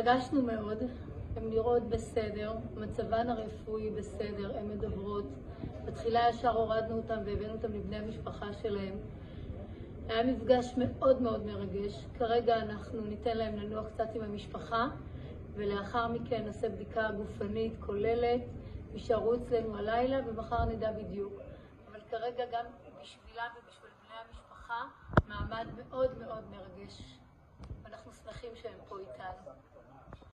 התרגשנו מאוד, הן נראות בסדר, מצבן הרפואי בסדר, הן מדברות. בתחילה ישר הורדנו אותן והבאנו אותן לבני המשפחה שלהם. היה מפגש מאוד מאוד מרגש. כרגע אנחנו ניתן להם לנוח קצת עם המשפחה, ולאחר מכן נעשה בדיקה גופנית כוללת, יישארו אצלנו הלילה ומחר נדע בדיוק. אבל כרגע גם בשבילם ובשביל בני המשפחה מעמד מאוד מאוד מרגש.